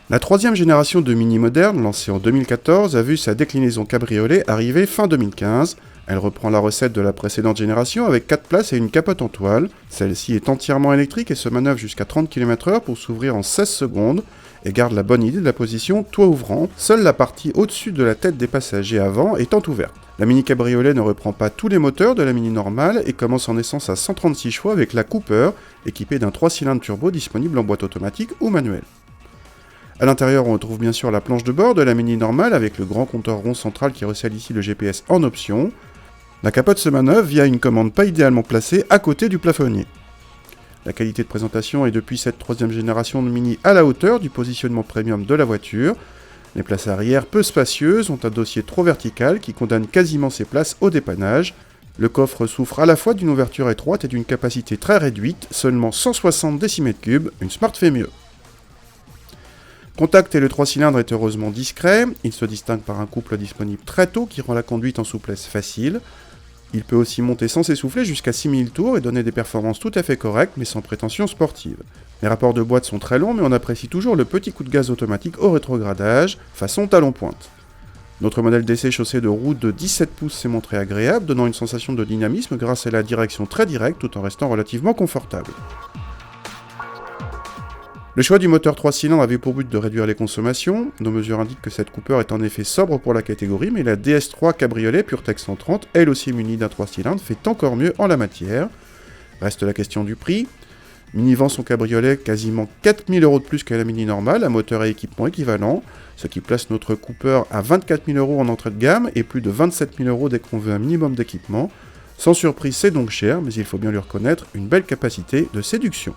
La troisième génération de Mini modernes, lancée en 2014, a vu sa déclinaison cabriolet arriver fin 2015. Elle reprend la recette de la précédente génération avec 4 places et une capote en toile. Celle-ci est entièrement électrique et se manœuvre jusqu'à 30 km/h pour s'ouvrir en 16 secondes et garde la bonne idée de la position toit ouvrant, seule la partie au-dessus de la tête des passagers avant étant ouverte. La Mini Cabriolet ne reprend pas tous les moteurs de la Mini normale et commence en essence à 136 chevaux avec la Cooper, équipée d'un 3 cylindres turbo disponible en boîte automatique ou manuelle. A l'intérieur, on retrouve bien sûr la planche de bord de la Mini normale avec le grand compteur rond central qui recèle ici le GPS en option. La capote se manœuvre via une commande pas idéalement placée à côté du plafonnier. La qualité de présentation est depuis cette troisième génération de Mini à la hauteur du positionnement premium de la voiture. Les places arrière peu spacieuses ont un dossier trop vertical qui condamne quasiment ses places au dépannage. Le coffre souffre à la fois d'une ouverture étroite et d'une capacité très réduite, seulement 160 décimètres-cubes, une Smart fait mieux. Contact et le 3 cylindres est heureusement discret, il se distingue par un couple disponible très tôt qui rend la conduite en souplesse facile. Il peut aussi monter sans s'essouffler jusqu'à 6000 tours et donner des performances tout à fait correctes mais sans prétention sportive. Les rapports de boîte sont très longs mais on apprécie toujours le petit coup de gaz automatique au rétrogradage, façon talon-pointe. Notre modèle d'essai chaussé de roue de 17 pouces s'est montré agréable, donnant une sensation de dynamisme grâce à la direction très directe tout en restant relativement confortable. Le choix du moteur 3 cylindres avait pour but de réduire les consommations. Nos mesures indiquent que cette Cooper est en effet sobre pour la catégorie, mais la DS3 Cabriolet PureTech 130, elle aussi munie d'un 3 cylindres, fait encore mieux en la matière. Reste la question du prix. Mini vend son cabriolet quasiment 4000 € de plus que la Mini normale, à moteur et équipement équivalent, ce qui place notre Cooper à 24 000 € en entrée de gamme et plus de 27 000 € dès qu'on veut un minimum d'équipement. Sans surprise, c'est donc cher, mais il faut bien lui reconnaître une belle capacité de séduction.